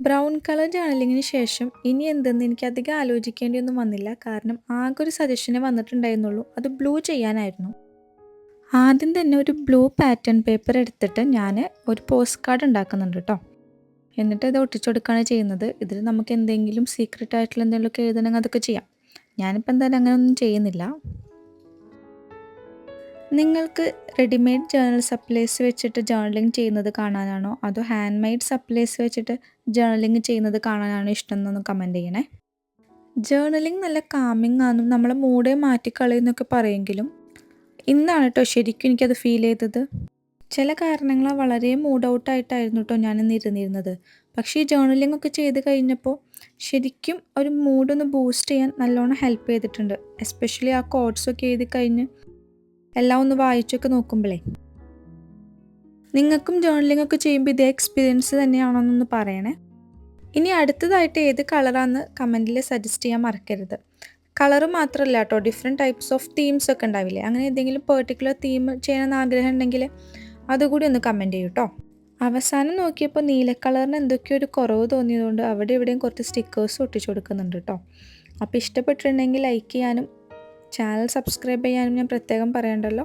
Brown colour ജേർണലിങ്ങിന് ശേഷം ഇനി എന്തെന്ന് എനിക്ക് അധികം ആലോചിക്കേണ്ടിയൊന്നും വന്നില്ല. കാരണം ആകെ ഒരു സജഷനെ വന്നിട്ടുണ്ടായിരുന്നുള്ളൂ. അത് ബ്ലൂ ചെയ്യാനായിരുന്നു. ആദ്യം തന്നെ ഒരു ബ്ലൂ പാറ്റേൺ പേപ്പർ എടുത്തിട്ട് ഞാൻ ഒരു പോസ്റ്റ് കാർഡ് ഉണ്ടാക്കുന്നുണ്ട് കേട്ടോ. എന്നിട്ട് ഇത് ഒട്ടിച്ചെടുക്കുകയാണ് ചെയ്യുന്നത്. ഇതിൽ നമുക്ക് എന്തെങ്കിലും സീക്രട്ട് ആയിട്ടുള്ള എന്തെങ്കിലുമൊക്കെ എഴുതണമെങ്കിൽ അതൊക്കെ ചെയ്യാം. ഞാനിപ്പോൾ എന്തായാലും അങ്ങനെയൊന്നും ചെയ്യുന്നില്ല. നിങ്ങൾക്ക് റെഡിമെയ്ഡ് ജേർണൽ സപ്ലൈസ് വെച്ചിട്ട് ജേർണലിംഗ് ചെയ്യുന്നത് കാണാനാണോ അതോ ഹാൻഡ് മെയ്ഡ് സപ്ലൈസ് വെച്ചിട്ട് ജേർണലിംഗ് ചെയ്യുന്നത് കാണാനാണോ ഇഷ്ടം എന്നൊന്ന് കമൻറ്റ് ചെയ്യണേ. ജേർണലിംഗ് നല്ല കാമിങ് ആണെന്നും നമ്മളെ മൂഡേ മാറ്റിക്കളയുന്നൊക്കെ പറയുമെങ്കിലും ഇന്നാണ് കേട്ടോ ശരിക്കും എനിക്കത് ഫീൽ ചെയ്തത്. ചില കാരണങ്ങളാൽ വളരെ മൂഡ് ഔട്ടായിട്ടായിരുന്നു കേട്ടോ ഞാനിന്ന് ഇരുന്നിരുന്നത്. പക്ഷേ ഈ ജേർണലിംഗ് ഒക്കെ ചെയ്ത് കഴിഞ്ഞപ്പോൾ ശരിക്കും ഒരു മൂഡൊന്ന് ബൂസ്റ്റ് ചെയ്യാൻ നല്ലോണം ഹെൽപ്പ് ചെയ്തിട്ടുണ്ട്. എസ്പെഷ്യലി ആ കോഡ്സൊക്കെ എഴുതി കഴിഞ്ഞ് എല്ലാം ഒന്ന് വായിച്ചൊക്കെ നോക്കുമ്പോഴേ. നിങ്ങൾക്കും ജേർണലിംഗ് ഒക്കെ ചെയ്യുമ്പോൾ ഇതേ എക്സ്പീരിയൻസ് തന്നെയാണോ എന്നൊന്ന് പറയണേ. ഇനി അടുത്തതായിട്ട് ഏത് കളറാണെന്ന് കമൻറ്റിൽ സജസ്റ്റ് ചെയ്യാൻ മറക്കരുത്. കളറ് മാത്രമല്ല കേട്ടോ, ഡിഫറെൻറ്റ് ടൈപ്സ് ഓഫ് തീംസ് ഒക്കെ ഉണ്ടാവില്ലേ, അങ്ങനെ എന്തെങ്കിലും പെർട്ടിക്കുലർ തീം ചെയ്യണമെന്ന് ആഗ്രഹം ഉണ്ടെങ്കിൽ അതുകൂടി ഒന്ന് കമൻറ്റ് ചെയ്യൂ കേട്ടോ. അവസാനം നോക്കിയപ്പോൾ നീല കളറിന് എന്തൊക്കെയോ ഒരു കുറവ് തോന്നിയതുകൊണ്ട് അവിടെ ഇവിടെയും കുറച്ച് സ്റ്റിക്കേഴ്സ് ഒട്ടിച്ചു കൊടുക്കുന്നുണ്ട് കേട്ടോ. അപ്പോൾ ഇഷ്ടപ്പെട്ടിട്ടുണ്ടെങ്കിൽ ലൈക്ക് ചെയ്യാനും ചാനൽ സബ്സ്ക്രൈബ് ചെയ്യാനും ഞാൻ പ്രത്യേകം പറയണ്ടല്ലോ.